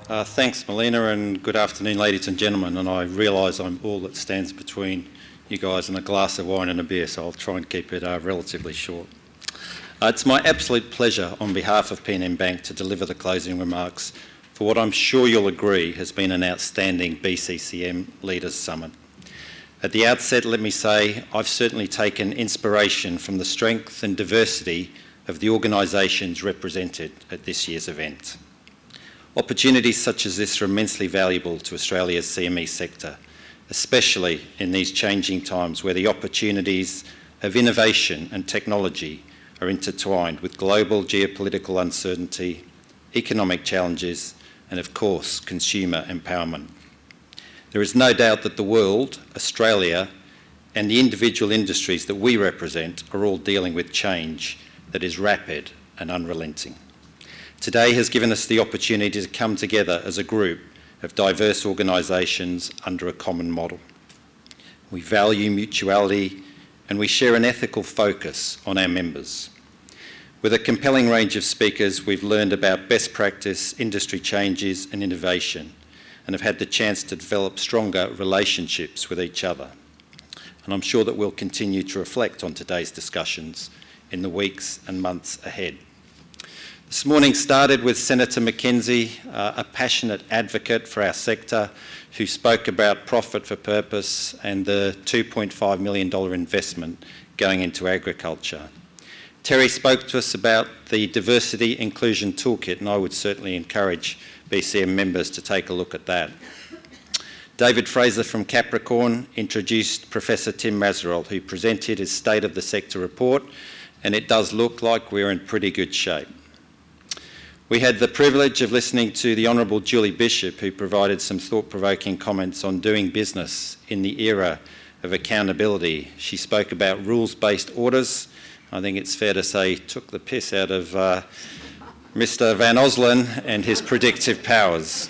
Thanks, Melina, and good afternoon, ladies and gentlemen. And I realise I'm all that stands between you guys and a glass of wine and a beer, so I'll try and keep it relatively short. It's my absolute pleasure on behalf of P&M Bank to deliver the closing remarks for what I'm sure you'll agree has been an outstanding BCCM Leaders Summit. At the outset, let me say I've certainly taken inspiration from the strength and diversity of the organisations represented at this year's event. Opportunities such as this are immensely valuable to Australia's CME sector, especially in these changing times where the opportunities of innovation and technology are intertwined with global geopolitical uncertainty, economic challenges, and of course, consumer empowerment. There is no doubt that the world, Australia, and the individual industries that we represent are all dealing with change that is rapid and unrelenting. Today has given us the opportunity to come together as a group of diverse organisations under a common model. We value mutuality and we share an ethical focus on our members. With a compelling range of speakers, we've learned about best practice, industry changes and innovation, and have had the chance to develop stronger relationships with each other. And I'm sure that we'll continue to reflect on today's discussions in the weeks and months ahead. This morning started with Senator Mackenzie, a passionate advocate for our sector, who spoke about profit for purpose and the $2.5 million investment going into agriculture. Terry spoke to us about the Diversity Inclusion Toolkit, and I would certainly encourage BCM members to take a look at that. David Fraser from Capricorn introduced Professor Tim Mazerol, who presented his State of the Sector report, and it does look like we're in pretty good shape. We had the privilege of listening to the Honourable Julie Bishop, who provided some thought-provoking comments on doing business in the era of accountability. She spoke about rules-based orders. I think it's fair to say took the piss out of Mr Van Oslen and his predictive powers.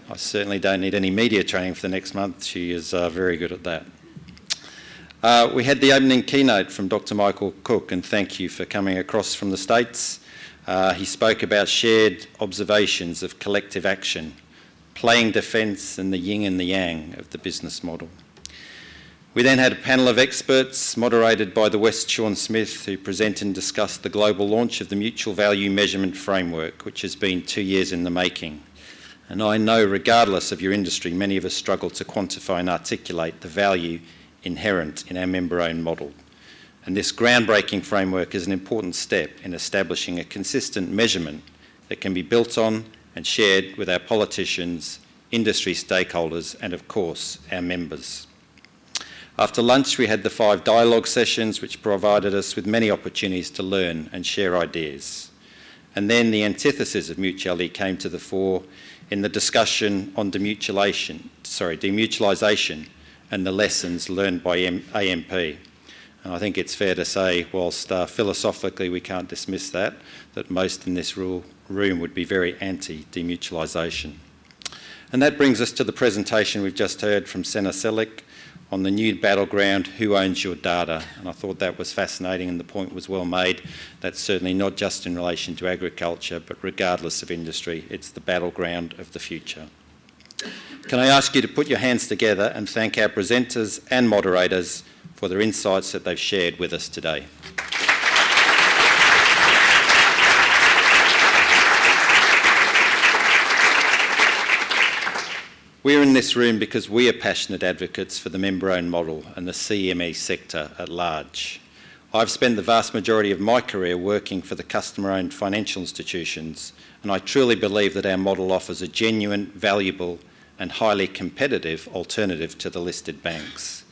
I certainly don't need any media training for the next month. She is very good at that. We had the opening keynote from Dr Michael Cook, and thank you for coming across from the States. He spoke about shared observations of collective action, playing defence and the yin and the yang of the business model. We then had a panel of experts moderated by the West Sean Smith, who presented and discussed the global launch of the Mutual Value Measurement Framework, which has been 2 years in the making. And I know, regardless of your industry, many of us struggle to quantify and articulate the value inherent in our member-owned model. And this groundbreaking framework is an important step in establishing a consistent measurement that can be built on and shared with our politicians, industry stakeholders, and of course, our members. After lunch, we had the 5 dialogue sessions, which provided us with many opportunities to learn and share ideas. And then the antithesis of mutuality came to the fore in the discussion on demutualisation and the lessons learned by AMP. And I think it's fair to say, whilst philosophically we can't dismiss that most in this room would be very anti-demutualisation. And that brings us to the presentation we've just heard from Senator Selleck on the new battleground, who owns your data? And I thought that was fascinating, and the point was well made. That's certainly not just in relation to agriculture, but regardless of industry, it's the battleground of the future. Can I ask you to put your hands together and thank our presenters and moderators for their insights that they've shared with us today. We're in this room because we are passionate advocates for the member-owned model and the CME sector at large. I've spent the vast majority of my career working for the customer-owned financial institutions, and I truly believe that our model offers a genuine, valuable and highly competitive alternative to the listed banks.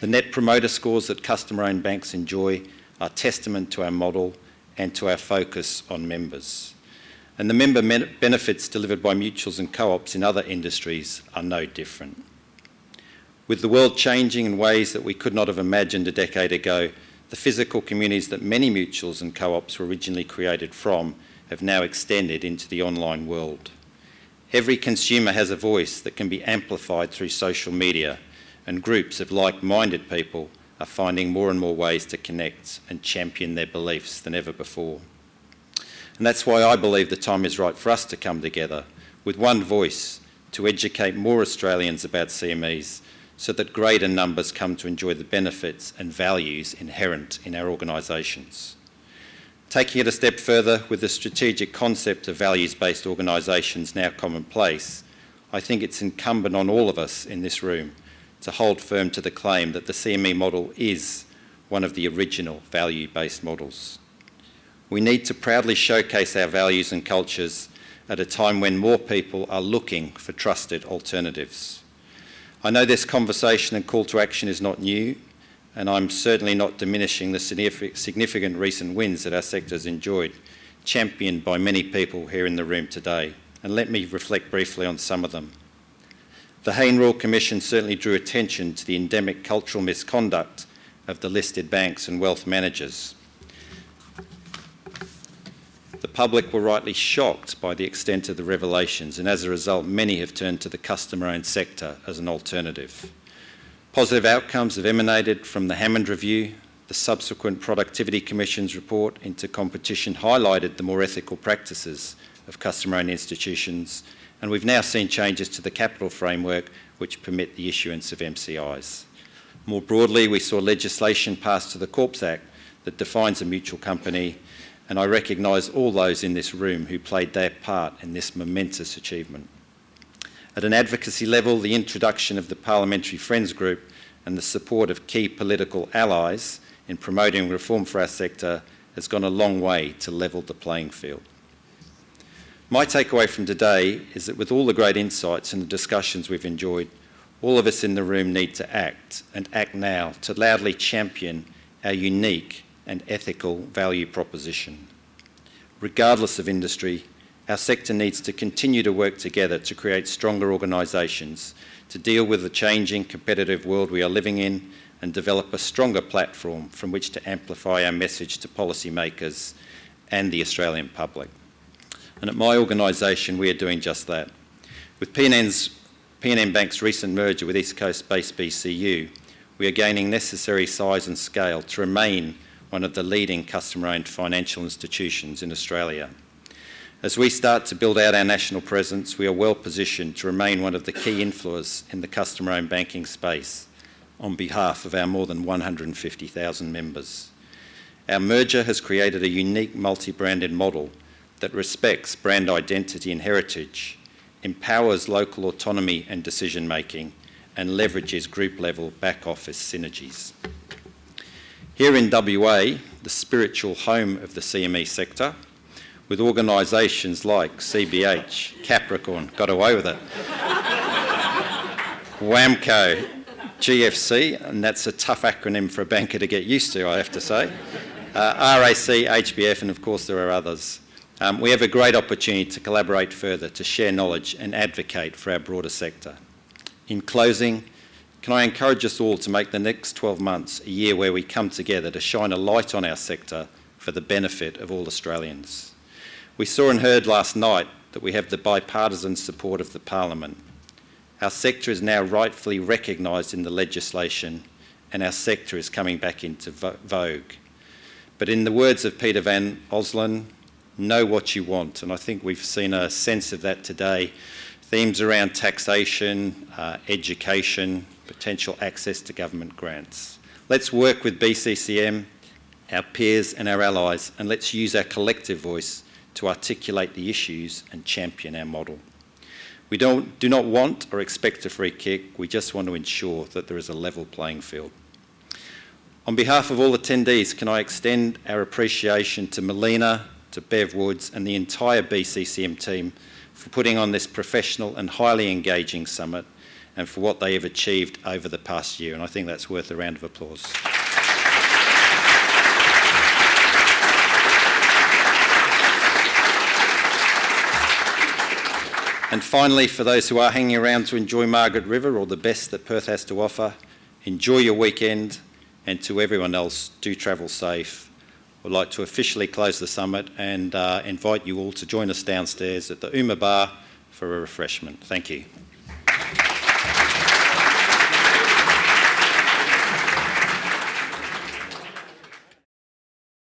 The net promoter scores that customer-owned banks enjoy are testament to our model and to our focus on members. And the member benefits delivered by mutuals and co-ops in other industries are no different. With the world changing in ways that we could not have imagined a decade ago, the physical communities that many mutuals and co-ops were originally created from have now extended into the online world. Every consumer has a voice that can be amplified through social media, and groups of like-minded people are finding more and more ways to connect and champion their beliefs than ever before. And that's why I believe the time is right for us to come together with one voice to educate more Australians about CMEs so that greater numbers come to enjoy the benefits and values inherent in our organisations. Taking it a step further, with the strategic concept of values-based organisations now commonplace, I think it's incumbent on all of us in this room to hold firm to the claim that the CME model is one of the original value-based models. We need to proudly showcase our values and cultures at a time when more people are looking for trusted alternatives. I know this conversation and call to action is not new, and I'm certainly not diminishing the significant recent wins that our sector has enjoyed, championed by many people here in the room today. And let me reflect briefly on some of them. The Hayne Royal Commission certainly drew attention to the endemic cultural misconduct of the listed banks and wealth managers. The public were rightly shocked by the extent of the revelations, and as a result, many have turned to the customer-owned sector as an alternative. Positive outcomes have emanated from the Hammond Review. The subsequent Productivity Commission's report into competition highlighted the more ethical practices of customer-owned institutions, and we've now seen changes to the capital framework which permit the issuance of MCIs. More broadly, we saw legislation passed to the Corps Act that defines a mutual company, and I recognise all those in this room who played their part in this momentous achievement. At an advocacy level, the introduction of the Parliamentary Friends Group and the support of key political allies in promoting reform for our sector has gone a long way to level the playing field. My takeaway from today is that with all the great insights and the discussions we've enjoyed, all of us in the room need to act, and act now, to loudly champion our unique and ethical value proposition. Regardless of industry, our sector needs to continue to work together to create stronger organisations, to deal with the changing competitive world we are living in, and develop a stronger platform from which to amplify our message to policymakers and the Australian public. And at my organisation, we are doing just that. With P&M Bank's recent merger with East Coast-based BCU, we are gaining necessary size and scale to remain one of the leading customer-owned financial institutions in Australia. As we start to build out our national presence, we are well positioned to remain one of the key influencers in the customer-owned banking space on behalf of our more than 150,000 members. Our merger has created a unique multi-branded model that respects brand identity and heritage, empowers local autonomy and decision-making, and leverages group-level back-office synergies. Here in WA, the spiritual home of the CME sector, with organisations like CBH, Capricorn, got away with it, WAMCO, GFC, and that's a tough acronym for a banker to get used to, I have to say, RAC, HBF, and of course there are others. We have a great opportunity to collaborate further, to share knowledge and advocate for our broader sector. In closing, can I encourage us all to make the next 12 months a year where we come together to shine a light on our sector for the benefit of all Australians. We saw and heard last night that we have the bipartisan support of the Parliament. Our sector is now rightfully recognised in the legislation, and our sector is coming back into vogue. But in the words of Peter Van Oslen, know what you want, and I think we've seen a sense of that today. Themes around taxation, education, potential access to government grants. Let's work with BCCM, our peers and our allies, and let's use our collective voice to articulate the issues and champion our model. We do not want or expect a free kick, we just want to ensure that there is a level playing field. On behalf of all attendees, can I extend our appreciation to Melina, to Bev Woods and the entire BCCM team for putting on this professional and highly engaging summit and for what they have achieved over the past year, and I think that's worth a round of applause. And finally, for those who are hanging around to enjoy Margaret River or the best that Perth has to offer, enjoy your weekend, and to everyone else, do travel safe. I'd like to officially close the summit and invite you all to join us downstairs at the Uma Bar for a refreshment. Thank you.